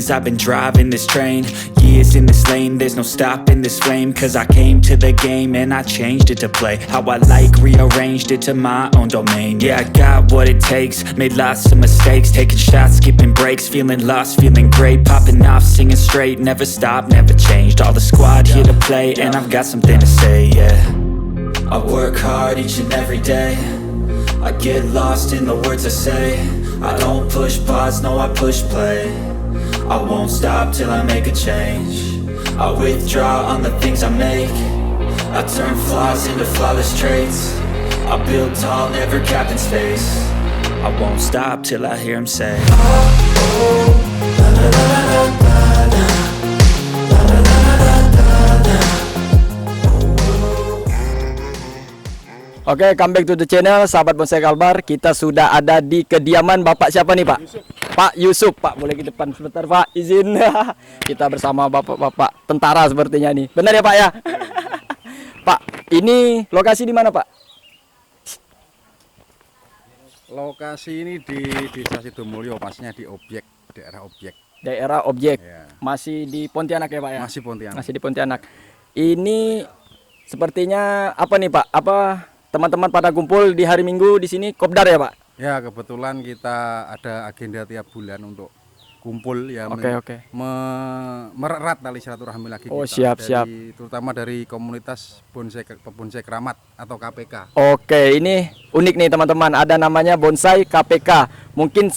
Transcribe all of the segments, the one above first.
years I've been driving this train. Years in this lane, there's no stopping this flame. Cause I came to the game and I changed it to play how I like, rearranged it to my own domain. Yeah, I got what it takes, made lots of mistakes, taking shots, skipping breaks, feeling lost, feeling great, popping off, singing straight, never stopped, never changed. All the squad here to play, and I've got something to say, yeah. I work hard each and every day, I get lost in the words I say. I don't push pause, no I push play. I won't stop till I make a change. I withdraw on the things I make. I turn flaws into flawless traits. I build tall, never capped in space. I won't stop till I hear him say, Oke, come back to the channel, sahabat Bonsai Kalbar. Kita sudah ada di kediaman Bapak siapa nih, Pak? Pak Yusuf. Pak, boleh ke depan sebentar, Pak? Izin. Kita bersama bapak-bapak tentara sepertinya nih. Benar ya, Pak ya? Pak, ini lokasi di mana, Pak? Lokasi ini di Desa Sidomulyo, pastinya di daerah objek. Daerah objek. Ya. Masih di Pontianak ya, Pak ya? Masih Pontianak. Masih di Pontianak. Ini sepertinya apa nih, Pak? Apa teman-teman pada kumpul di hari Minggu di sini Kopdar ya, Pak? Ya, kebetulan kita ada agenda tiap bulan untuk kumpul ya. Oke. Mererat tali silaturahmi lagi. Oh, kita siap. Terutama dari komunitas Bonsai Keramat atau KPK. Oke, ini unik nih teman-teman. Ada namanya Bonsai KPK. Mungkin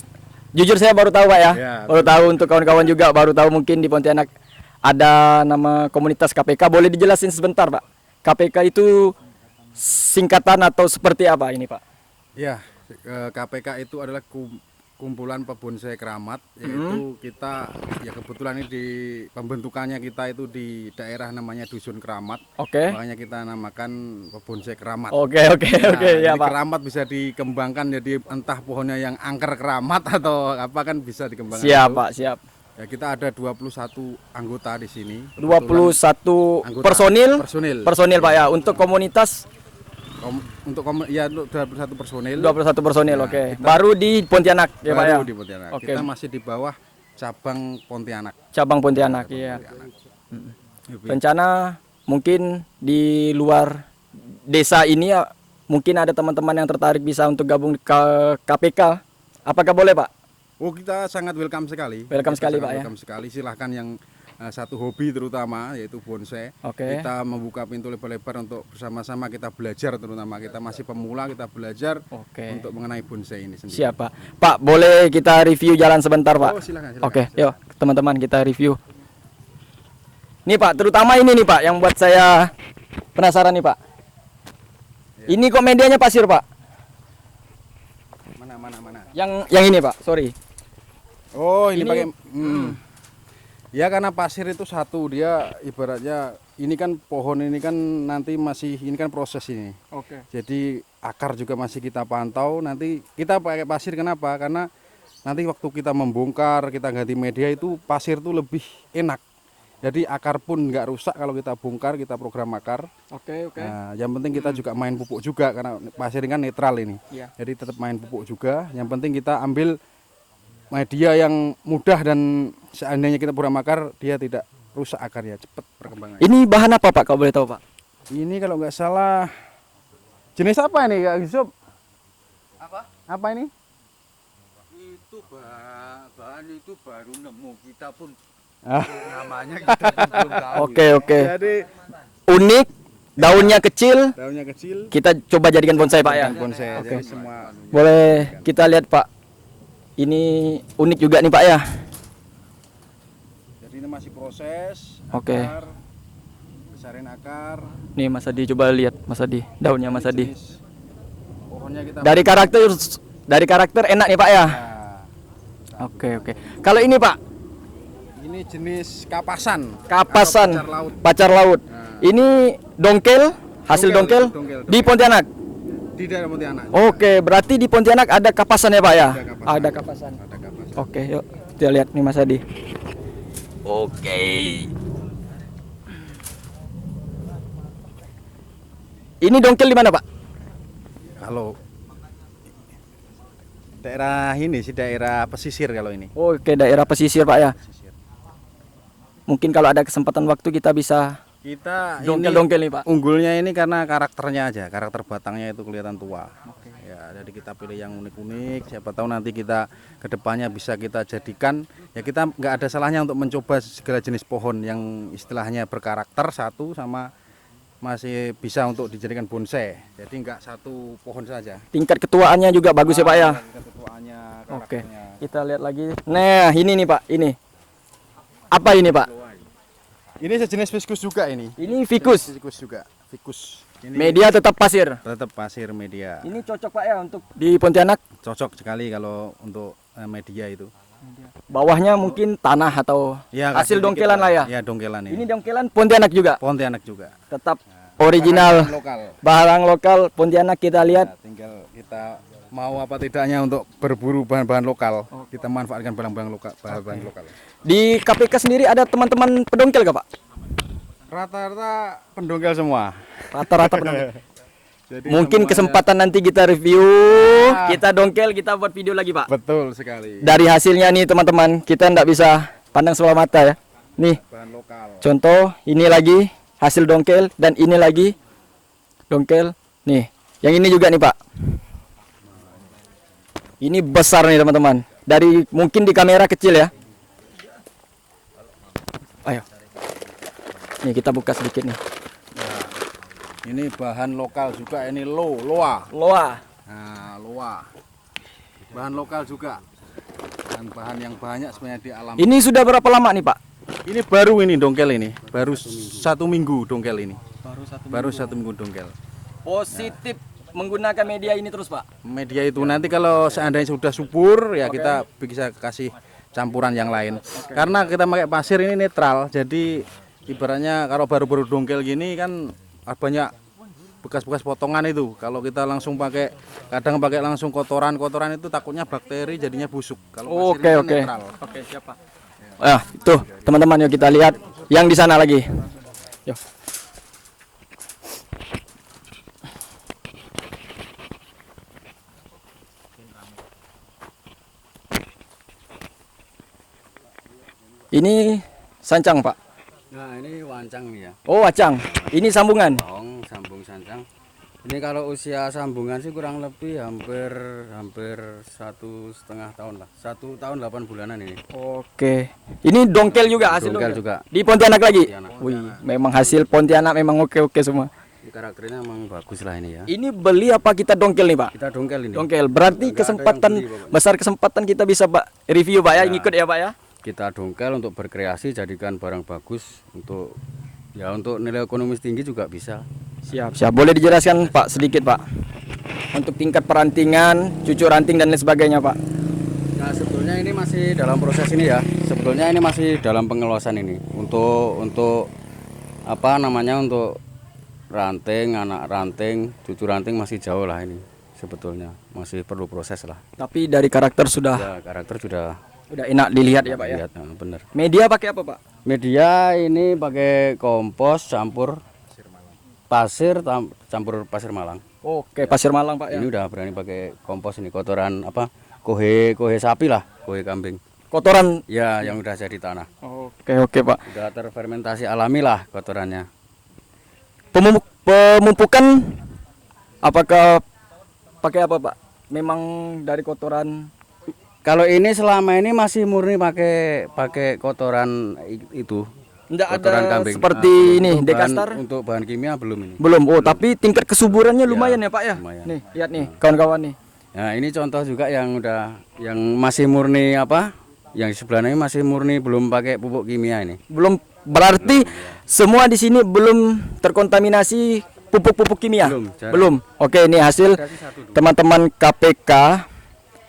jujur saya baru tahu, Pak ya. Baru tahu, untuk kawan-kawan juga baru tahu, mungkin di Pontianak ada nama komunitas KPK. Boleh dijelasin sebentar, Pak? KPK itu singkatan atau seperti apa ini, Pak? Ya, KPK itu adalah kumpulan pebonsai keramat, yaitu kita ya kebetulan ini di pembentukannya kita itu di daerah namanya Dusun Keramat. Oke. Makanya kita namakan pebonsai keramat. Oke, ya, Pak. Keramat bisa dikembangkan jadi entah pohonnya yang angker keramat atau apa, kan bisa dikembangkan. Siap, itu. Pak, siap. Ya, kita ada 21 anggota di sini. 21 anggota, personil, Pak ya, untuk komunitas. Untuk 21 personil. 21 personil, Nah, oke. Baru di Pontianak ya, Pak ya. Baru di Pontianak. Oke. Kita masih di bawah cabang Pontianak. Cabang Pontianak, iya. Rencana mungkin di luar desa ini ya, mungkin ada teman-teman yang tertarik bisa untuk gabung ke KPK. Apakah boleh, Pak? Oh, kita sangat welcome sekali. Welcome sekali, Pak ya. Welcome sekali. Silahkan yang satu hobi terutama yaitu bonsai. Oke. Kita membuka pintu lebar-lebar untuk bersama-sama kita belajar, terutama kita masih pemula, kita belajar untuk mengenai bonsai ini sendiri. Siap, Pak. Pak, boleh kita review jalan sebentar, Pak? Oh, silakan. Oke, yuk teman-teman kita review. Nih, Pak, terutama ini nih, Pak, yang buat saya penasaran nih, Pak. Ya. Ini kok medianya pasir, Pak? Mana? Yang ini, Pak. Sorry. Oh, ini pakai ya, karena pasir itu satu, dia ibaratnya ini kan pohon ini kan nanti ini kan proses ini. Oke. Jadi akar juga masih kita pantau. Nanti kita pakai pasir, kenapa? Karena nanti waktu kita membongkar, kita ganti media itu pasir itu lebih enak. Jadi akar pun nggak rusak kalau kita bongkar, kita program akar. Oke. Nah, yang penting kita juga main pupuk juga, karena pasir ini kan netral ini. Iya. Jadi tetap main pupuk juga. Yang penting kita ambil media yang mudah, dan seandainya kita program akar, dia tidak rusak akarnya, cepat perkembangannya. Ini bahan apa, Pak, kalau boleh tahu, Pak? Ini kalau nggak salah jenis apa ini, Kak Yusuf? Apa ini? Itu bahan itu baru nemu, kita pun Ah. namanya kita pun belum tahu. Oke. Jadi Unik, daunnya kecil. daunnya kecil. Kita coba jadikan bonsai, Pak ya. Bonsai. Jadi semua. Boleh kita lihat, Pak. Ini unik juga nih, Pak ya. Jadi ini masih proses. Oke. Akar, besarin akar. Nih Mas Adi, coba lihat Mas Adi, daunnya Mas Adi. Jenis pohonnya kita. Dari karakter enak nih, Pak ya. Nah, Oke. Kalau ini, Pak, ini jenis kapasan. kapasan Atau pacar laut. Nah. Ini dongkel, hasil dongkel Dongkel. di Pontianak. Di daerah Pontianak. Oke, berarti di Pontianak ada kapasan ya, Pak ya? Ada kapasan. Ada kapasan. Oke, yuk kita lihat nih Mas Adi. Oke. Ini dongkel di mana, Pak? Kalau daerah ini sih daerah pesisir kalau ini. Oke, daerah pesisir, Pak ya. Pesisir. Mungkin kalau ada kesempatan waktu kita bisa Kita dongkel-dongkel nih Pak. unggulnya ini karena karakternya aja, karakter batangnya itu kelihatan tua. Ya, jadi kita pilih yang unik-unik. Siapa tahu nanti kita kedepannya bisa kita jadikan. Ya kita nggak ada salahnya untuk mencoba segala jenis pohon yang istilahnya berkarakter satu sama masih bisa untuk dijadikan bonsai. Jadi nggak satu pohon saja. Tingkat ketuaannya juga bagus ya Pak ya. Ketuaannya, Oke. karakternya. Kita lihat lagi. Nah, ini nih Pak, ini. Apa ini Pak? Ini sejenis fiskus juga ini. Ini ficus. Fiskus juga. Fiskus. Ini Media tetap pasir. tetap pasir media. Ini cocok Pak ya untuk di Pontianak. Cocok sekali kalau untuk media itu. Bawahnya mungkin tanah atau Ya, hasil kasih dongkelan dikit lah ya. Ya, dongkelan Ini ini. dongkelan Pontianak juga. Pontianak juga. Tetap original. Lokal. Barang lokal Pontianak kita lihat. Ya, tinggal kita mau apa tidaknya untuk berburu bahan-bahan lokal. Kita manfaatkan barang-barang lokal, bahan-bahan lokal. Di KPK sendiri ada teman-teman pedongkel gak Pak? Rata-rata pendongkel semua. Rata-rata pedongkel. Jadi Mungkin semuanya- kesempatan nanti kita review, kita dongkel, kita buat video lagi Pak. Betul sekali. Dari hasilnya nih teman-teman, kita ndak bisa pandang sebelah mata ya. Nih, Bahan lokal. contoh ini lagi hasil dongkel dan ini lagi dongkel. Nih, yang ini juga nih Pak. Ini besar nih teman-teman. Dari mungkin di kamera kecil ya. Ayo. Nih kita buka sedikit nih. Ini bahan lokal juga, ini loa. Loa. Nah, loa. Bahan lokal juga. Dan bahan yang banyak sebenarnya di alam. Ini sudah berapa lama nih Pak? Ini baru ini dongkel ini. Baru 1 minggu dongkel ini. Baru satu minggu dongkel. Positif menggunakan media ini terus Pak. Media itu nanti kalau seandainya sudah subur ya kita bisa kasih campuran yang lain. Karena kita pakai pasir ini netral, jadi ibaratnya kalau baru-baru dongkel gini kan banyak bekas-bekas potongan itu. Kalau kita langsung pakai, kadang pakai langsung kotoran itu takutnya bakteri jadinya busuk. Kalau pasir ini kan netral. Oke, siapa? Ah, tuh teman-teman yuk kita lihat yang di sana lagi. Yuk. Ini sancang Pak. Nah ini wancang nih ya, Oh wacang. Ini sambungan. sambung sancang. Ini kalau usia sambungan sih kurang lebih hampir 1,5 tahun lah, 1 tahun 8 bulanan ini. Oke. Ini dongkel juga hasil Dongkel dongkel. juga. Di Pontianak lagi. Pontianak. Wih, memang hasil Pontianak memang oke semua. Ini karakternya emang bagus lah ini ya. Ini beli apa kita dongkel nih Pak? Kita dongkel ini. Dongkel. Berarti Nggak ada yang kesempatan beli, pokoknya. besar kesempatan kita bisa Pak review Pak ya, ngikut ya Pak ya. Kita dongkel untuk berkreasi, jadikan barang bagus untuk nilai ekonomis tinggi juga bisa. Siap. Boleh dijelaskan Pak sedikit Pak untuk tingkat perantingan, cucuk ranting dan lain sebagainya Pak. Nah sebetulnya ini masih dalam proses ini ya. Sebetulnya ini masih dalam pengeluasan ini untuk apa namanya, untuk ranting, anak ranting, cucu ranting masih jauh lah ini. Sebetulnya masih perlu proses lah. Tapi dari karakter sudah Ya, karakter sudah enak dilihat ya Pak ya. lihat, bener. Media pakai apa Pak? Media ini pakai kompos campur campur pasir Malang. Oke, Pasir Malang Pak ya. Ini udah berani pakai kompos ini, kotoran apa? Kohe sapi lah, kohe kambing. Kotoran. Ya, yang udah jadi tanah. Oke Pak. Udah terfermentasi alami lah kotorannya. Pemupukan apakah pakai apa Pak? Memang dari kotoran. Kalau ini selama ini masih murni pakai kotoran itu. Enggak Kotoran ada kambing. seperti Nah, ini untuk dekastar. untuk bahan kimia belum ini. Belum. Oh, tapi tingkat kesuburannya lumayan ya Pak ya. lumayan. Nih, lihat nih kawan-kawan nih. Nah, ini contoh juga yang masih murni apa? Yang sebelah ini masih murni belum pakai pupuk kimia ini. Belum, berarti semua di sini belum terkontaminasi pupuk-pupuk kimia. Belum, jarang. Belum. Oke, ini hasil teman-teman KPK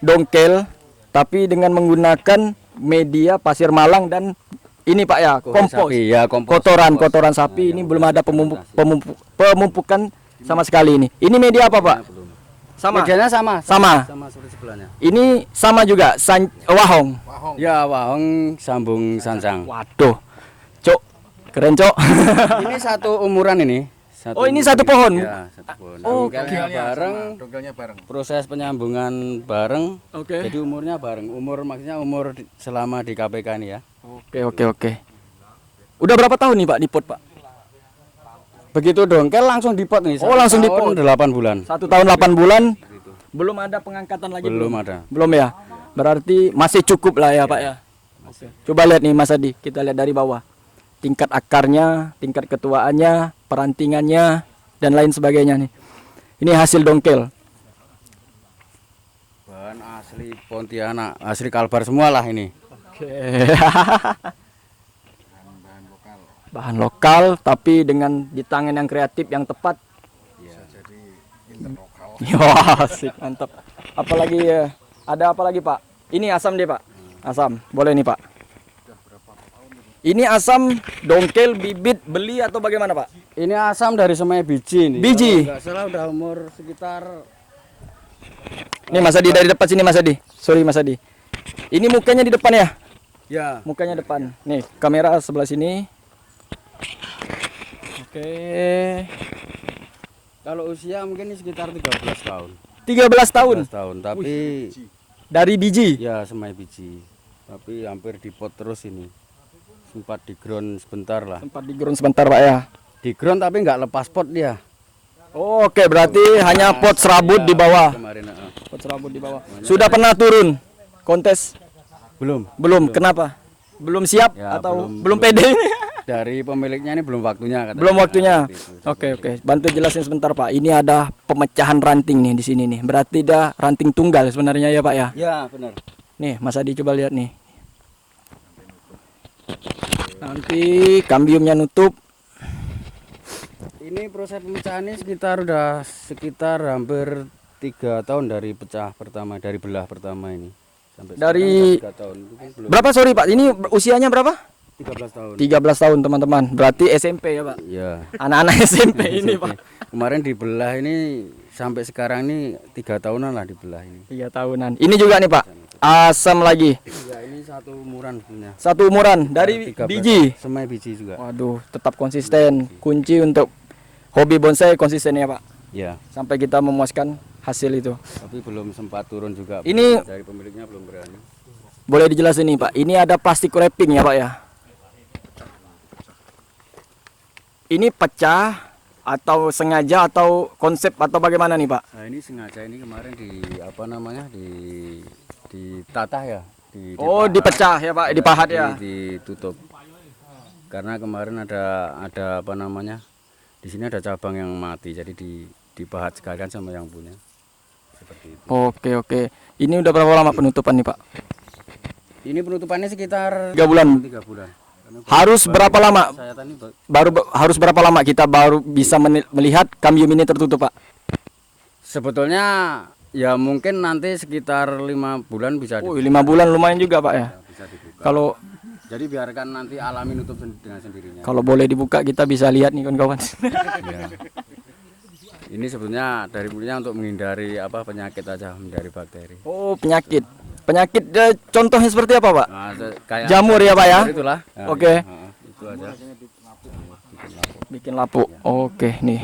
dongkel tapi dengan menggunakan media pasir Malang dan ini Pak ya, Kohe kompos. sapi, ya, kompos. Kotoran sapi ini belum ada pemupukan sama sekali ini. Ini media apa Pak? Sama. Medianya sama. Sama. Sama seperti sebelahnya. Ini sama juga wahong. Ya, wahong sambung sancang. Waduh. Cok. Keren, Cok. Ini satu umuran ini. Oh, ini satu pohon? Ya, satu pohon. Oh, Dongkelnya bareng, Dongkelnya bareng. proses penyambungan bareng. Oke. Jadi umurnya bareng. Maksudnya umur selama di KPK ini ya. Oke. Udah berapa tahun nih Pak di pot Pak? Begitu dongkel langsung dipot nih. Oh, langsung dipot. 8 bulan. 1 tahun 8 bulan. Belum ada pengangkatan lagi? Belum ada. Belum ya? Berarti masih cukup lah ya Pak ya? Oke. Coba lihat nih Mas Adi, kita lihat dari bawah. Tingkat akarnya, tingkat ketuaannya, perantingannya, dan lain sebagainya nih. Ini hasil dongkel. Bahan asli Pontianak, asli Kalbar semua lah ini. Oke. Bahan lokal tapi dengan di tangan yang kreatif yang tepat. Bisa jadi interlokal. Wah, asik, mantap. Apalagi ada apa lagi Pak? Ini asam deh Pak. Asam, boleh nih Pak. Ini asam dongkel bibit beli atau bagaimana Pak? Ini asam dari semai biji nih. Biji? Kalau nggak salah udah umur sekitar. Nih Mas Adi dari depan sini Mas Adi. Sorry Mas Adi. Ini mukanya di depan ya? Ya. Mukanya depan. Nih, kamera sebelah sini. Oke. Kalau usia mungkin ini sekitar 13 tahun. 13 tahun 13 tahun, tapi dari biji. ya semai biji. Tapi hampir dipot terus ini. Sempat di ground sebentar lah. Sempat digerun sebentar Pak ya. Di ground tapi nggak lepas pot dia. Oke, berarti hanya pot serabut di bawah. Kemarin. Pot serabut di bawah. Sudah pernah turun kontes? Belum. Belum. Kenapa? Belum siap Ya, atau belum- belum pede? Dari pemiliknya ini belum waktunya katanya. Belum waktunya. Seperti itu. Oke, oke. Bantu jelasin sebentar Pak. Ini ada pemecahan ranting nih di sini nih. Berarti dah ranting tunggal sebenarnya ya Pak ya. Ya, benar. Nih, Mas Adi coba lihat nih. Nanti kambiumnya nutup. Ini proses pemecahan ini sekitar hampir 3 tahun dari pecah pertama, dari belah pertama ini. Sampai Dari- sekarang udah 3 tahun. Itu kan belum Berapa sorry Pak? Ini usianya berapa? 13 tahun. 13 tahun teman-teman. Berarti SMP ya Pak. Ya. Anak-anak SMP ini Pak. Kemarin dibelah ini sampai sekarang ini 3 tahunan lah dibelah ini. 3 tahunan. Ini juga nih Pak. Asam lagi. Ya, ini satu umuran punya. Satu umuran dari 13 biji. Semai biji juga. Waduh, tetap konsisten. Kunci untuk hobi bonsai konsisten ya Pak. Ya, Sampai kita memuaskan hasil itu. tapi belum sempat turun juga. Ini- dari pemiliknya belum berani. Boleh dijelasin nih Pak. Ini ada plastik wrapping ya Pak ya. Ini pecah atau sengaja atau konsep atau bagaimana nih Pak? Nah, ini sengaja ini kemarin ditata ya. Oh, dipecah ya Pak, dipahat ya. Ditutup. Karena kemarin ada apa namanya? Di sini ada cabang yang mati, jadi dipahat sekalian sama yang punya. Seperti itu. Oke, oke. Ini udah berapa lama penutupan nih Pak? Ini penutupannya sekitar 3 bulan. 3 bulan. Karena Harus berapa lama? saya tadi Harus berapa lama kita baru bisa melihat kambium ini tertutup Pak? sebetulnya ya mungkin nanti sekitar 5 bulan bisa Oh, 5 bulan lumayan juga Pak ya. bisa dibuka. Kalau Jadi biarkan nanti alami nutup dengan sendirinya. kalau boleh dibuka kita bisa lihat nih kawan-kawan. Ya. Ini sebetulnya dari mulanya untuk menghindari apa penyakit aja, menghindari bakteri. Oh, penyakit. Penyakit contohnya seperti apa Pak? Nah, kayak Jamur ya Pak ya? itulah. Nah, Oke. iya, itu aja. Bikin lapuk. Oke, nih.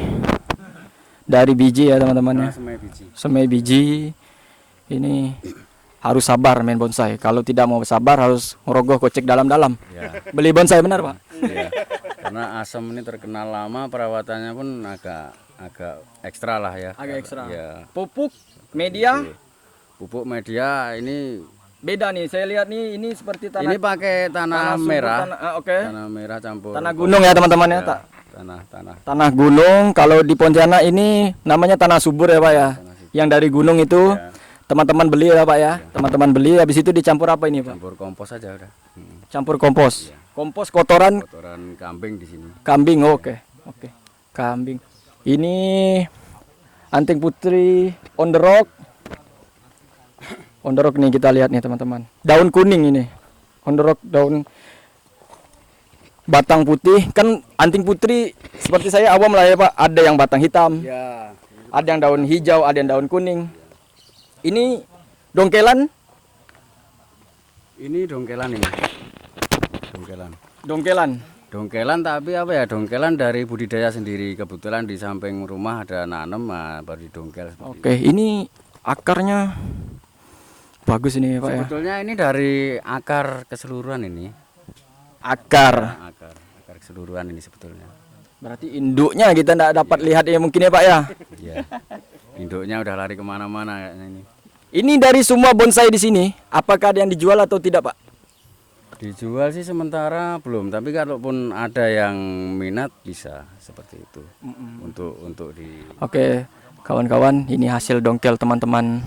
Dari biji ya teman-teman ya. Nah, semai biji. Semai biji. Ini harus sabar main bonsai. Kalau tidak mau sabar harus merogoh kocek dalam-dalam. Ya. Beli bonsai benar Pak? Iya. Karena asam ini terkenal lama, perawatannya pun agak ekstra lah ya. Agak ekstra. Ya. Pupuk media Pupuk media ini beda nih. Saya lihat nih ini seperti tanah. ini pakai tanah subur, merah. Oke. Tanah merah campur. Tanah gunung ya teman-teman ya. Ya, Tak. tanah. Tanah gunung. Kalau di Pontianak ini namanya tanah subur ya Pak ya. Yang dari gunung itu Ya. teman-teman beli ya Pak ya. Teman-teman beli. Habis itu dicampur apa ini Pak? Campur kompos aja udah. Campur kompos. Kompos kotoran Kotoran kambing di sini. kambing. Oke. Oke. Kambing. Ini anting putri on the rock. On the rock nih kita lihat nih teman-teman. Daun kuning ini. On the rock daun batang putih. Kan anting putri seperti saya awam lah ya Pak. Ada yang batang hitam, Ya. ada yang daun hijau, ada yang daun kuning. Ini dongkelan. Ini dongkelan ini. Dongkelan. Dongkelan. Dongkelan tapi apa ya? Dongkelan dari budidaya sendiri. Kebetulan di samping rumah ada nanem, nah, baru didongkel seperti Oke, ini akarnya bagus ini Pak ya. Sebetulnya ini dari akar keseluruhan ini. Akar. Akar keseluruhan ini sebetulnya. Berarti induknya kita tidak dapat lihat ya mungkin ya Pak ya. Ya, induknya udah lari kemana-mana kayaknya ini. Ini dari semua bonsai di sini, apakah ada yang dijual atau tidak Pak? Dijual sih sementara belum, tapi kalaupun ada yang minat bisa seperti itu. Untuk di. Oke, kawan-kawan, ini hasil dongkel teman-teman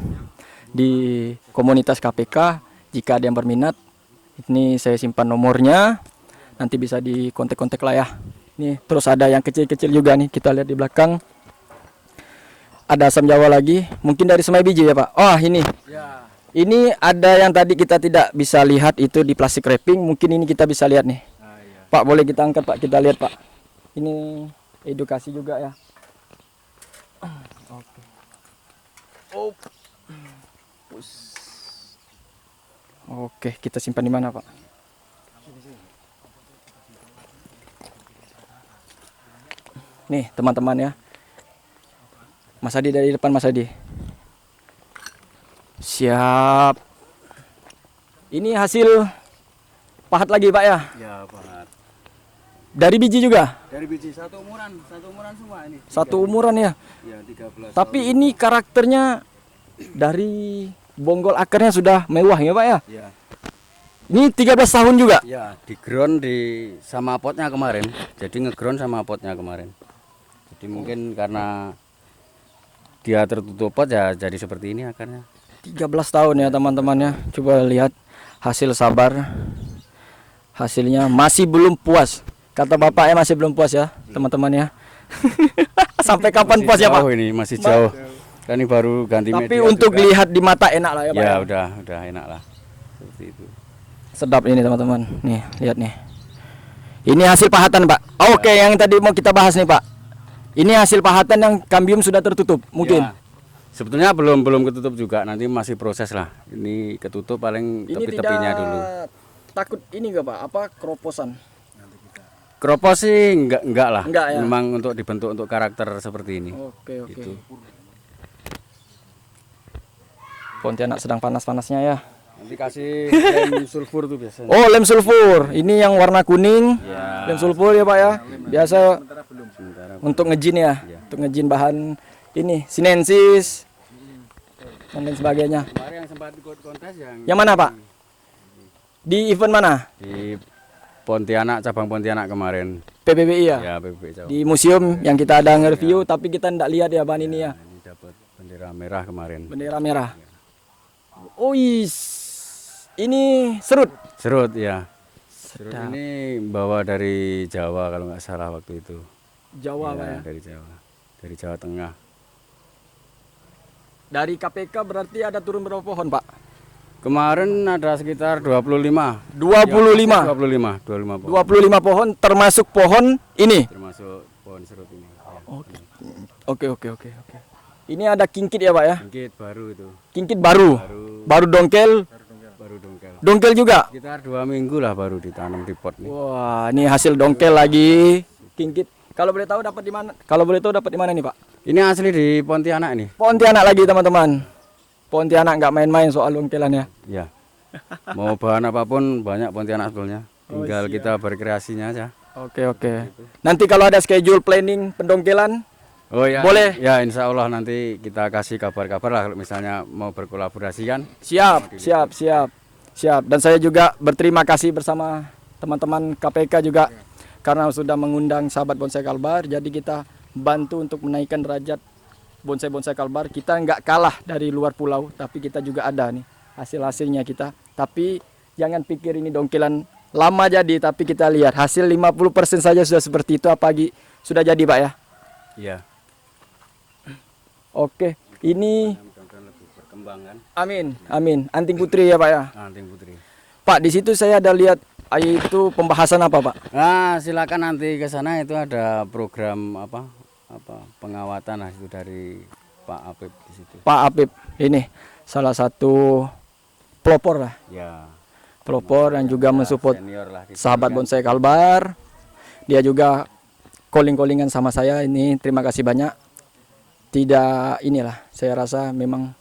di komunitas KPK. Jika ada yang berminat, ini saya simpan nomornya, nanti bisa di kontak-kontak lah ya. Nih, terus ada yang kecil-kecil juga nih, kita lihat di belakang. Ada asam jawa lagi, mungkin dari semai biji ya Pak. Oh ini. Ini ada yang tadi kita tidak bisa lihat itu di plastik wrapping, mungkin ini kita bisa lihat nih. Pak boleh kita angkat Pak, kita lihat Pak. Ini edukasi juga ya. Oke. Oh. Oke, kita simpan di mana Pak? Nih teman-teman ya. Mas Adi dari depan Mas Adi. Siap. Ini hasil pahat lagi Pak ya? Ya, pahat. Dari biji juga? Dari biji satu umuran semua ini. Satu umuran ya? Ya, 13. Tapi ini karakternya dari bonggol akarnya sudah mewah ya Pak ya? Ya. Ini 13 tahun juga? Ya, di ground sama potnya kemarin. Jadi ngeground sama potnya kemarin. Jadi mungkin karena dia tertutup pot ya jadi seperti ini akarnya. 13 tahun ya teman-temannya. Coba lihat hasil sabar. Hasilnya masih belum puas. Kata bapaknya masih belum puas ya teman-teman ya. Sampai kapan puas ya Pak? Ini masih jauh. Kan ini baru ganti media. Tapi untuk juga. lihat di mata enak lah ya Pak. Ya udah enak lah. Seperti itu. Sedap ini teman-teman. Nih lihat nih. Ini hasil pahatan Pak. Oke, yang tadi mau kita bahas nih Pak. Ini hasil pahatan yang kambium sudah tertutup mungkin. Ya. Sebetulnya belum ketutup juga, nanti masih proses lah. Ini ketutup paling tepi-tepinya dulu. Takut ini enggak Pak? Apa keroposan? Kropos sih enggak lah. Enggak ya. Memang untuk dibentuk untuk karakter seperti ini. Oke. Gitu. Pontianak sedang panas-panasnya ya. Nanti kasih lem sulfur tuh biasanya. Oh, lem sulfur. Ini yang warna kuning. Ya. Lem sulfur ya Pak ya. Biasa Sementara untuk ngejin ya. Untuk ngejin bahan ini sinensis dan lain sebagainya. kemarin yang sempat ikut kontes Yang mana Pak? Di event mana? di Pontianak, cabang Pontianak kemarin. PBBI ya? Ya, PBB Jawa. Di museum yang kita ada nge-review tapi kita tidak lihat ya bahan ini ya. Ini dapat bendera merah kemarin. Bendera merah. Oh ini serut. Serut ya. Serut Sedap. ini bawa dari Jawa kalau nggak salah waktu itu. Jawa Pak ya. Dari Jawa. Dari Jawa Tengah. Dari KPK berarti ada turun berapa pohon Pak? Kemarin ada sekitar 25. 25. 25 pohon. 25 pohon termasuk pohon ini. Termasuk pohon serut ini. Ya. Oke. Ini ada kingkit ya Pak ya? Kingkit baru itu. Kingkit baru. Baru dongkel. Baru dongkel. Dongkel juga. Sekitar 2 minggu lah baru ditanam di pot nih. Wah, ini hasil dongkel lagi. Kingkit. Kalau boleh tahu dapat di mana? Kalau boleh tahu dapat di mana nih Pak? Ini asli di Pontianak nih. Pontianak lagi teman-teman. Pontianak nggak main-main soal dongkelannya. Ya. Mau bahan apapun banyak Pontianak sebetulnya. Tinggal kita berkreasinya aja. Oke. Nanti kalau ada schedule planning pendongkelan, Oh ya. Boleh. Ya insya Allah nanti kita kasih kabar-kabar lah kalau misalnya mau berkolaborasi kan. siap. Dan saya juga berterima kasih bersama teman-teman KPK juga karena sudah mengundang sahabat bonsai Kalbar. Jadi kita bantu untuk menaikkan derajat bonsai-bonsai Kalbar. Kita nggak kalah dari luar pulau, tapi kita juga ada nih hasil-hasilnya kita. Tapi jangan pikir ini dongkelan lama jadi, tapi kita lihat hasil 50% saja sudah seperti itu. Apalagi sudah jadi Pak ya. Iya. Oke, ini Mudah-mudahan lebih berkembang kan. amin. Anting putri ya Pak ya. Anting putri. Pak, di situ saya ada lihat itu pembahasan apa Pak? Nah silakan nanti ke sana itu ada program apa pengawatan lah itu dari Pak Apip di situ. Pak Apip ini salah satu pelopor lah, Ya. pelopor yang juga mensupport Senior lah di sini sahabat kan. bonsai Kalbar. Dia juga calling-callingan sama saya ini. Terima kasih banyak. Tidak inilah, saya rasa memang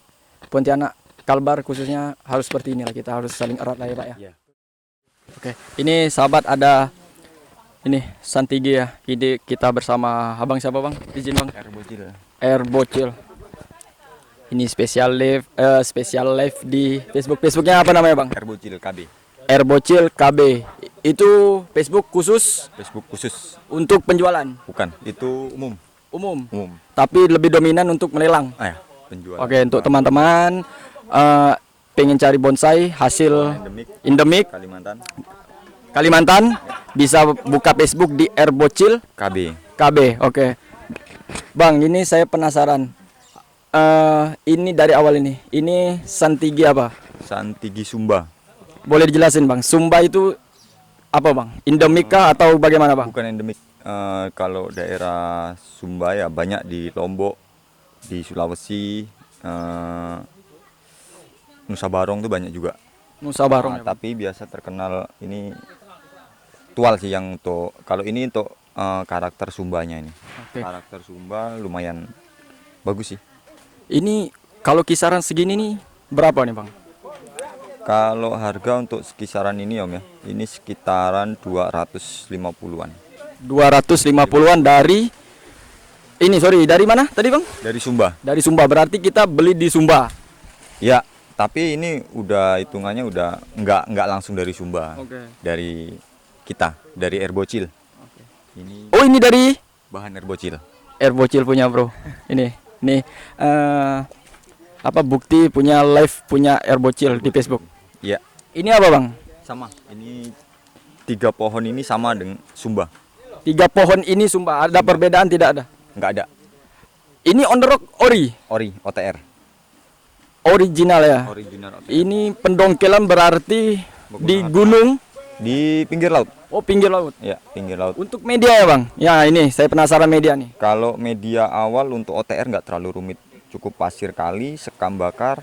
Pontianak Kalbar khususnya harus seperti inilah, kita harus saling erat lah ya Pak ya. Ya. Oke, ini sahabat ada Ini Santigi ya. Ini kita bersama abang siapa bang? Izin bang. Air Bocil. Ini spesial live di Facebook. Facebooknya apa namanya bang? Air Bocil KB. Air Bocil KB. Itu Facebook khusus Facebook khusus. untuk penjualan. Bukan, itu umum. Umum. Umum. Tapi lebih dominan untuk melelang. Ah ya, penjualan. Oke, untuk teman-teman pengen cari bonsai hasil endemik Kalimantan bisa buka Facebook di Air Bocil KB. KB. Oke. Bang, ini saya penasaran. Ini dari awal ini. Ini Santigi apa? Santigi Sumba. Boleh dijelasin, Bang? Sumba itu apa, Bang? Endemik kah atau bagaimana, Bang? Bukan endemik. Kalau daerah Sumba ya banyak di Lombok, di Sulawesi, Nusa Barong tuh banyak juga. Nusa Barong. Ya, Bang? Tapi biasa terkenal ini tual sih yang untuk kalau ini untuk karakter Sumbanya ini. Oke. Karakter Sumba lumayan bagus sih. Ini kalau kisaran segini nih berapa nih, Bang? Kalau harga untuk kisaran ini Om ya, ini sekitaran 250-an. 250-an dari dari mana tadi, Bang? Dari Sumba. Dari Sumba. Berarti kita beli di Sumba. Ya, tapi ini udah hitungannya udah nggak langsung dari Sumba. Oke. Dari kita, dari Air Bocil. Ini Oh, ini dari bahan Air Bocil. Air Bocil punya, Bro. Ini apa bukti punya live punya Air Bocil di Facebook. Ya, Ini apa, Bang? sama. Ini 3 pohon ini sama dengan Sumba. 3 pohon ini Sumba. Ada perbedaan tidak ada? Nggak ada. Ini on the rock ori, OTR. original ya. Original OTR. Ini pendongkelan berarti di gunung, Di pinggir laut. oh pinggir laut. Ya, pinggir laut. Untuk media ya, Bang? Ya, ini saya penasaran media nih. Kalau media awal untuk OTR nggak terlalu rumit. Cukup pasir kali, sekam bakar,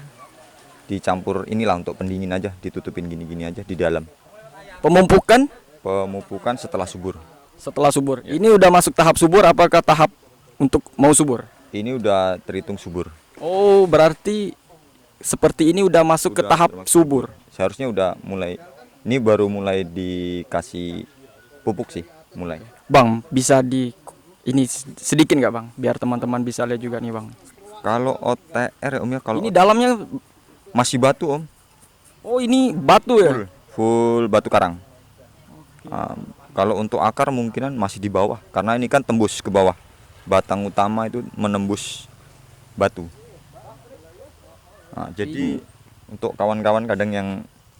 dicampur inilah untuk pendingin aja, ditutupin gini-gini aja di dalam. Pemupukan Pemupukan setelah subur. setelah subur. Ini udah masuk tahap subur apakah tahap untuk mau subur? Ini udah terhitung subur. Oh, berarti seperti ini udah masuk ke Udah tahap termasuk subur. Seharusnya udah mulai. Ini baru mulai dikasih pupuk sih, mulai. Bang, bisa ini sedikit nggak, Bang? Biar teman-teman bisa lihat juga nih, Bang. Kalau OTR ya Om ya, kalau Ini dalamnya, masih batu Om, oh ini batu ya? full batu karang. Kalau untuk akar mungkinan masih di bawah, karena ini kan tembus ke bawah. Batang utama itu menembus batu. Jadi untuk kawan-kawan kadang yang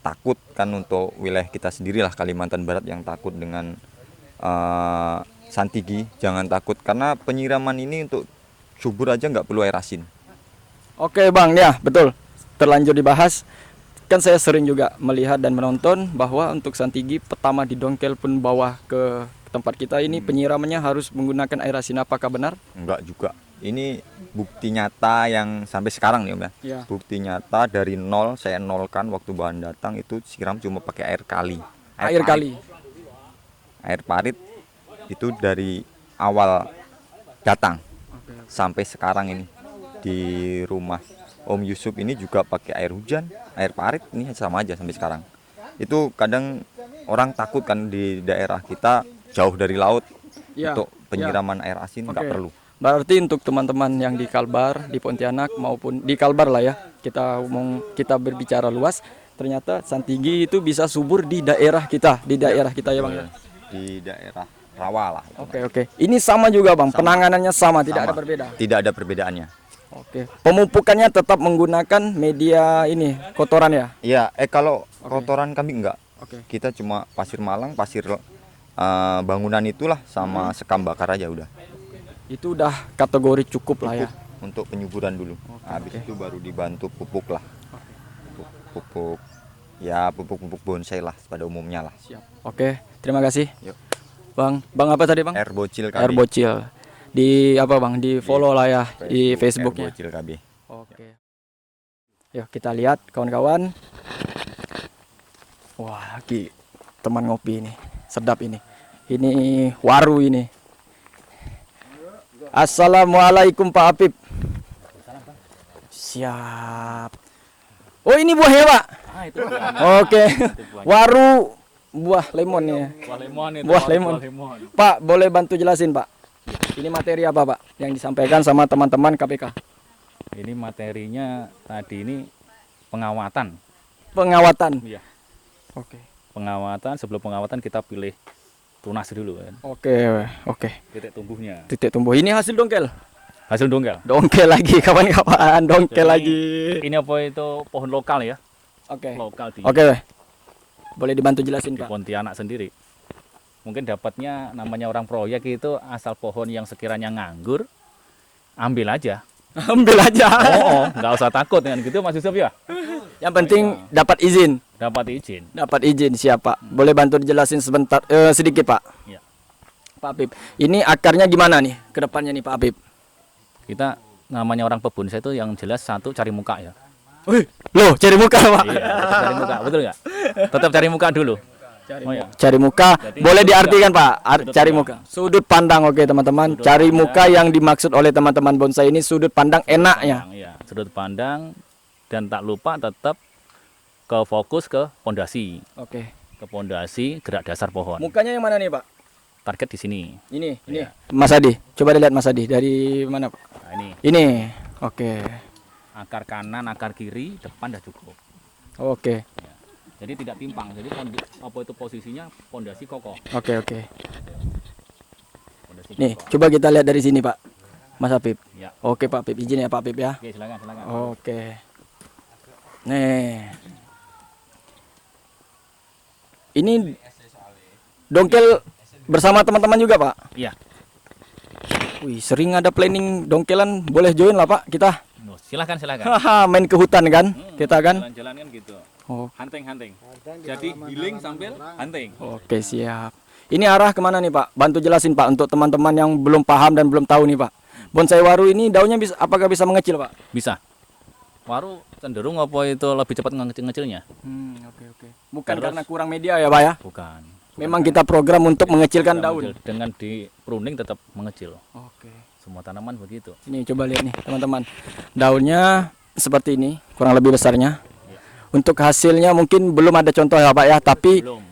takut kan untuk wilayah kita sendirilah Kalimantan Barat yang takut dengan Santigi, jangan takut karena penyiraman ini untuk subur aja nggak perlu air asin. Oke, Bang, ya betul. Terlanjur dibahas. Kan saya sering juga melihat dan menonton bahwa untuk Santigi pertama didongkel pun bawah ke tempat kita ini penyiramannya harus menggunakan air asin. Apakah benar? Enggak juga. Ini bukti nyata yang sampai sekarang nih Om ya. Ya. Bukti nyata dari nol, saya nolkan waktu bahan datang itu siram cuma pakai air kali. Air parit. kali. Air parit itu dari awal datang sampai sekarang ini di rumah Om Yusuf ini juga pakai air hujan, air parit ini sama aja sampai sekarang. Itu kadang orang takut kan di daerah kita jauh dari laut Ya, untuk penyiraman air asin nggak Oke. perlu. Berarti untuk teman-teman yang di Kalbar, di Pontianak maupun di Kalbar lah ya, kita berbicara luas. Ternyata Santigi itu bisa subur di daerah kita, ya, Bang ya. Di daerah rawa lah. Oke. Ini sama juga, Bang. Penanganannya sama, tidak ada berbeda. Tidak ada perbedaannya. Oke. Pemupukannya tetap menggunakan media ini, kotoran ya? Iya, kalau kotoran kami enggak. Oke. Kita cuma pasir malang, pasir bangunan itulah sama sekam bakar aja udah. Itu udah kategori cukup lah ya. Untuk penyuburan dulu. Habis itu baru dibantu pupuk lah. Pupuk ya pupuk bonsai lah pada umumnya lah. Siap. Oke, terima kasih. Yuk. Bang apa tadi, Bang? Air Bocil KB. Air Bocil. Di apa, Bang? Di follow lah ya di Air Facebooknya. Bocil KB. Oke. Yuk kita lihat kawan-kawan. Wah, teman ngopi ini. Sedap ini. Ini waru ini. Assalamualaikum Pak Apip. Siap. Oh, ini buahnya, Pak. Oke. Waru buah lemon nih. Buah lemon itu. Buah lemon. Pak, boleh bantu jelasin, Pak? Ini materi apa, Pak, yang disampaikan sama teman-teman KPK? Ini materinya tadi ini pengawatan. Pengawatan. Iya. Oke. Pengawatan, sebelum pengawatan kita pilih tunas dulu kan. Oke. Titik tumbuhnya. Titik tumbuh. Ini hasil dongkel. Hasil dongkel. Dongkel lagi, kawan-kawan. Dongkel Jadi, lagi. Ini apa itu pohon lokal ya? Oke. Lokal di, Oke. Boleh dibantu jelasin, di Pak? Pontianak sendiri. Mungkin dapatnya namanya orang proyek itu asal pohon yang sekiranya nganggur, ambil aja. Ambil aja. Nggak usah takut dengan gitu Mas Yusuf ya. Yang penting dapat izin. Dapat izin. Dapat izin siapa? Boleh bantu dijelasin sebentar sedikit, Pak? Ya. Pak Apip. Ini akarnya gimana nih ke depannya nih, Pak Apip? Kita namanya orang pebonsai itu yang jelas satu cari muka ya. Loh, cari muka, Pak. Iya, tetap cari muka, betul nggak? Tetap cari muka dulu. Ya. Cari muka. Jadi, boleh sudut diartikan, Pak. Cari pandang. muka. Sudut pandang, oke, teman-teman. Sudut Cari pandang. muka yang dimaksud oleh teman-teman bonsai ini sudut pandang enaknya. Iya, sudut pandang dan tak lupa tetap ke fokus ke pondasi. Oke. Ke pondasi gerak dasar pohon. Mukanya yang mana nih, Pak? Target di sini. Ini. Iya. Mas Adi, coba dilihat Mas Adi dari mana, Pak? Nah, ini Ini. Oke. akar kanan, akar kiri, depan dah cukup. Oke. Jadi tidak timpang. Jadi apa itu posisinya pondasi kokoh. Oke. Pondasi Nih, kokoh. coba kita lihat dari sini, Pak. Mas Apip. Ya. Oke, Pak Apip. Izin ya, Pak Apip ya. Oke, silakan. Oke. Nih. Ini dongkel bersama teman-teman juga, Pak. Iya. Wih, sering ada planning dongkelan, boleh join lah, Pak, kita. Oh, silakan. Haha, main ke hutan kan, kita kan. Jalan-jalan kan gitu. Oh, Hunting. Jadi healing sambil hunting. oke, siap. Ini arah kemana nih, Pak? Bantu jelasin, Pak, untuk teman-teman yang belum paham dan belum tahu nih, Pak. Bonsai waru ini daunnya bisa, apakah bisa mengecil, Pak? Bisa. Waru cenderung apa itu lebih cepat ngecilnya? Oke. Bukan Terus? karena kurang media ya, Pak ya? Bukan. Memang kita program untuk mengecilkan daun. Dengan di pruning tetap mengecil. Oke. Semua tanaman begitu. Ini coba lihat nih, teman-teman. Daunnya seperti ini, kurang lebih besarnya. Untuk hasilnya mungkin belum ada contoh ya, Pak ya, tapi Belum.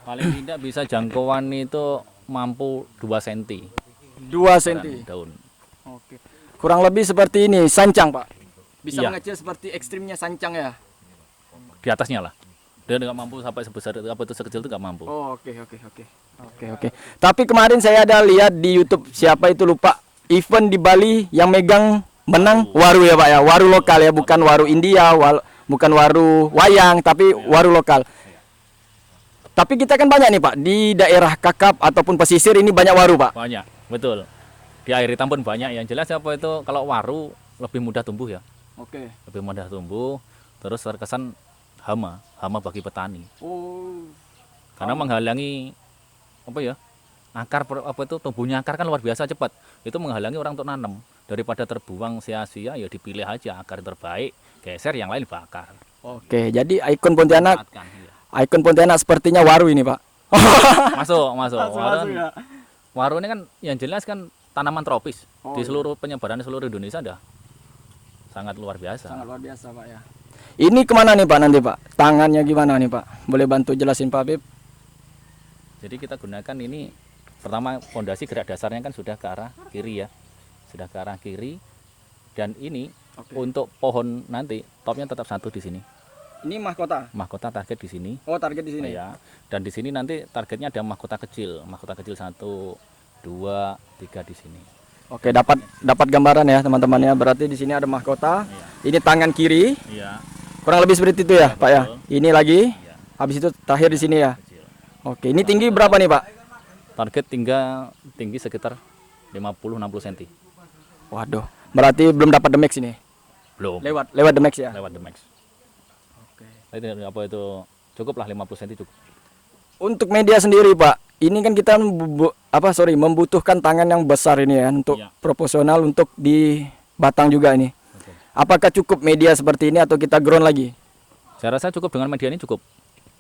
Paling tidak bisa jangkauan itu mampu 2 cm 2 cm. daun. Oke. Kurang lebih seperti ini, sancang, Pak. Bisa Iya. mengecil seperti ekstrimnya sancang ya. Di atasnya lah. Dia nggak mampu sampai sebesar itu, apa itu sekecil itu nggak mampu. Oh, oke. Tapi kemarin saya ada lihat di YouTube, siapa itu lupa, event di Bali yang megang menang waru ya, Pak ya. Waru lokal ya, bukan waru India, bukan waru wayang, tapi waru lokal. Tapi kita kan banyak nih, Pak, di daerah Kakap ataupun pesisir ini banyak waru, Pak. Banyak, betul. Di air hitam pun banyak. Yang jelas apa itu kalau waru lebih mudah tumbuh ya. Oke. Lebih mudah tumbuh, terus terkesan hama bagi petani. Oh. Karena menghalangi apa ya? Akar apa itu tumbuhnya akar kan luar biasa cepat. Itu menghalangi orang untuk nanam. Daripada terbuang sia-sia ya dipilih aja akar terbaik, geser yang lain bakar. Oke, jadi ikon Pontianak, Manfaatkan, iya. ikon Pontianak sepertinya waru ini, Pak. Masuk. Masuk ya. Waru ini kan yang jelas kan tanaman tropis. Oh, Di seluruh penyebaran seluruh Indonesia dah sangat luar biasa. Sangat luar biasa, Pak ya. Ini kemana nih, Pak, nanti, Pak? Tangannya gimana nih, Pak? Boleh bantu jelasin, Pak Bib? Jadi kita gunakan ini pertama pondasi gerak dasarnya kan sudah ke arah kiri ya. Sudah ke arah kiri dan ini untuk pohon nanti topnya tetap satu di sini. Ini mahkota. Mahkota target di sini. Oh, target di sini. Ya. Dan di sini nanti targetnya ada mahkota kecil 1, 2, 3 di sini. Oke, dapat gambaran ya, teman-teman ya. Berarti di sini ada mahkota. Ini tangan kiri. Iya. Kurang lebih seperti itu ya, Pak ya. Ini lagi. Iya. Habis itu terakhir di sini ya. Kecil. Oke, ini tinggi berapa nih, Pak? Target tinggi sekitar 50-60 cm. Waduh, berarti belum dapat the max ini. Belum. Lewat the max ya. Lewat the max. Oke. Tapi apa itu cukup lah 50 cm cukup. Untuk media sendiri, Pak, ini kan kita membutuhkan tangan yang besar ini ya untuk Iya. proporsional untuk di batang juga ini. Betul. Apakah cukup media seperti ini atau kita ground lagi? Saya rasa cukup dengan media ini cukup.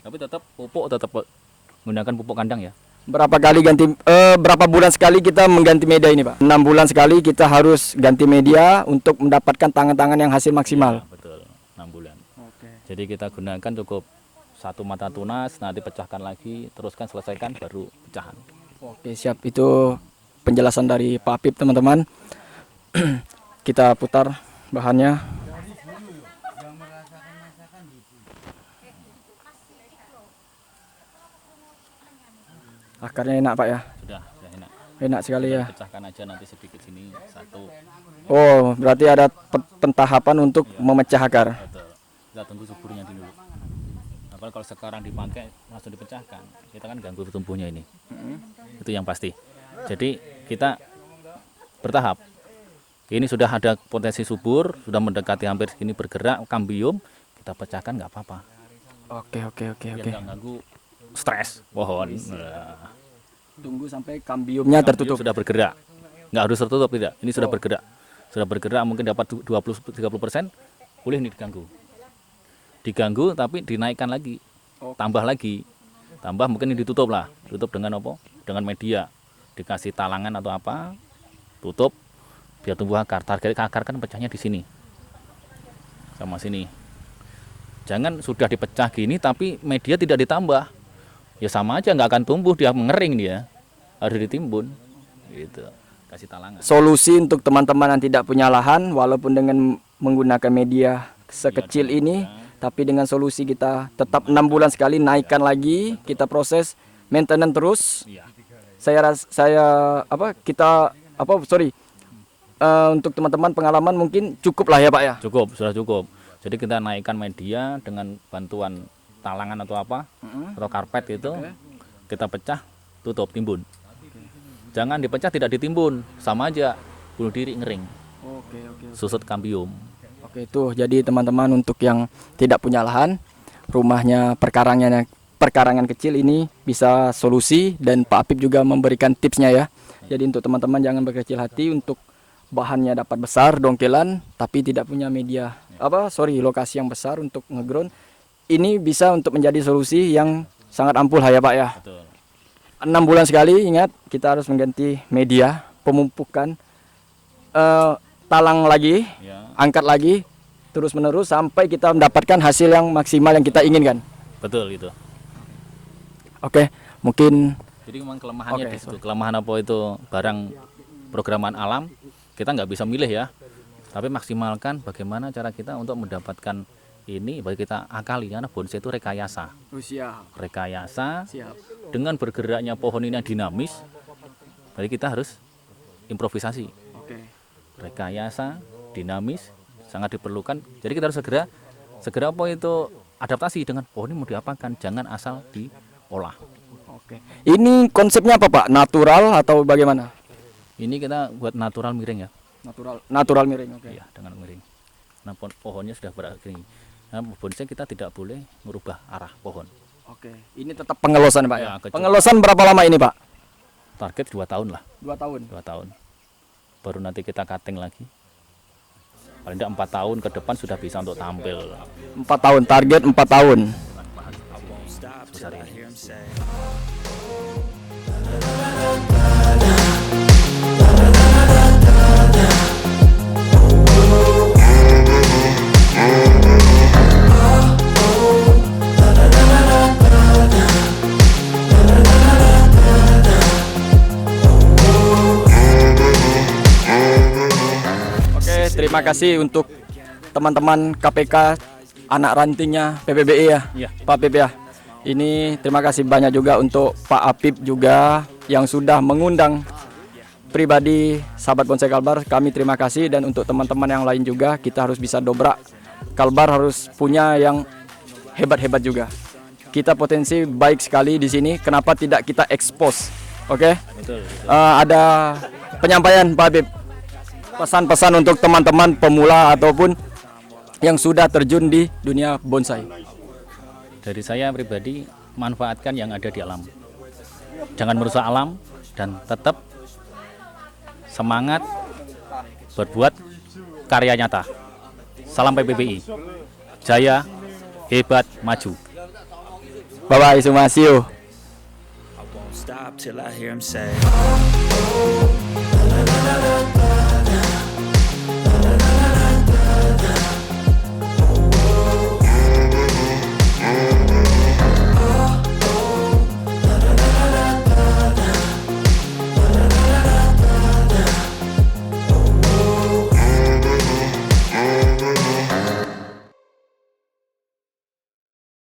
Tapi tetap menggunakan pupuk kandang ya. Berapa bulan sekali kita mengganti media ini, Pak? 6 bulan sekali kita harus ganti media untuk mendapatkan tangan-tangan yang hasil maksimal. Ya, betul. 6 bulan. Oke. Jadi kita gunakan cukup satu mata tunas, nanti pecahkan lagi, teruskan selesaikan baru pecahan. Oke, siap. Itu penjelasan dari Pak Apip, teman-teman. Kita putar bahannya. Akarnya enak, Pak ya. Sudah enak. Enak sekali ya. Pecahkan aja nanti sedikit sini satu. Oh, berarti ada pentahapan untuk memecah akar. Betul. Kita tunggu suburnya dulu. Apalagi kalau sekarang dipakai langsung dipecahkan, kita kan ganggu tumbuhnya ini. Itu yang pasti. Jadi kita bertahap. Ini sudah ada potensi subur, sudah mendekati hampir segini bergerak, kambium, kita pecahkan nggak apa-apa. Oke. Biar nggak ganggu stres pohon. Nah, Tunggu sampai kambiumnya tertutup. sudah bergerak. Nggak harus tertutup, tidak. Ini sudah bergerak. Sudah bergerak mungkin dapat 20-30%, boleh nih diganggu. Diganggu tapi dinaikkan lagi. Tambah lagi. Tambah mungkin ini ditutup lah. Tutup dengan apa? Dengan media. Dikasih talangan atau apa? Tutup biar tumbuh akar. Target akar kan pecahnya di sini. Sama sini. Jangan sudah dipecah gini tapi media tidak ditambah. Ya sama aja nggak akan tumbuh, dia mengering dia. Harus ditimbun. Gitu. Kasih talangan. Solusi untuk teman-teman yang tidak punya lahan, walaupun dengan menggunakan media sekecil ini, tapi dengan solusi kita tetap 6 bulan sekali naikkan lagi, kita proses maintenance terus. Iya. Untuk teman-teman pengalaman mungkin cukup lah ya Pak ya. Cukup, sudah cukup. Jadi kita naikkan media dengan bantuan talangan atau apa, atau karpet itu, kita pecah, tutup, timbun. Jangan dipecah tidak ditimbun, sama aja, bunuh diri ngering. Susut kambium. Oke, itu jadi teman-teman untuk yang tidak punya lahan, rumahnya perkarangan kecil ini bisa solusi, dan Pak Apip juga memberikan tipsnya ya. Jadi untuk teman-teman jangan berkecil hati untuk bahannya dapat besar, dongkelan, tapi tidak punya lokasi yang besar untuk ngeground. Ini bisa untuk menjadi solusi yang sangat ampuh lah ya Pak ya. Betul. 6 bulan sekali, ingat kita harus mengganti media, pemumpukan, talang lagi, Ya. angkat lagi, terus menerus sampai kita mendapatkan hasil yang maksimal yang kita inginkan. Betul itu. Oke, mungkin Jadi memang kelemahannya Oke, di situ. Kelemahan apa itu barang programan alam, kita nggak bisa milih ya. Tapi maksimalkan bagaimana cara kita untuk mendapatkan ini, bagi kita akali, karena bonsai itu rekayasa. Rekayasa dengan bergeraknya pohon ini yang dinamis, jadi kita harus improvisasi. Rekayasa, dinamis, sangat diperlukan. Jadi kita harus segera apa itu adaptasi dengan pohon ini mau diapakan, jangan asal diolah. ini konsepnya apa Pak? Natural atau bagaimana? Ini kita buat natural miring ya. Natural miring. Iya, dengan miring. Nah, pohonnya sudah berakhir. Nah, bonsai kita tidak boleh merubah arah pohon. Ini tetap pengelosan Pak ya. Ya, Pengelosan berapa lama ini Pak? Target 2 tahun lah. 2 tahun. 2 tahun. Baru nanti kita cutting lagi. Paling tidak 4 tahun ke depan sudah bisa untuk tampil 4 tahun, target 4 tahun. sebesar ini. Terima kasih untuk teman-teman KPK, anak rantingnya PPBI ya, Iya. Pak Apip ya. Ini terima kasih banyak juga untuk Pak Apip juga yang sudah mengundang pribadi sahabat bonsai Kalbar. Kami terima kasih, dan untuk teman-teman yang lain juga, kita harus bisa dobrak. Kalbar harus punya yang hebat-hebat juga. Kita potensi baik sekali di sini. Kenapa tidak kita expose? Oke? Betul. Ada penyampaian Pak Apip. Pesan-pesan untuk teman-teman pemula ataupun yang sudah terjun di dunia bonsai. Dari saya pribadi, manfaatkan yang ada di alam. Jangan merusak alam dan tetap semangat berbuat karya nyata. Salam PPBI. Jaya, hebat, maju. Bye-bye, see you. I won't stop till I hear him say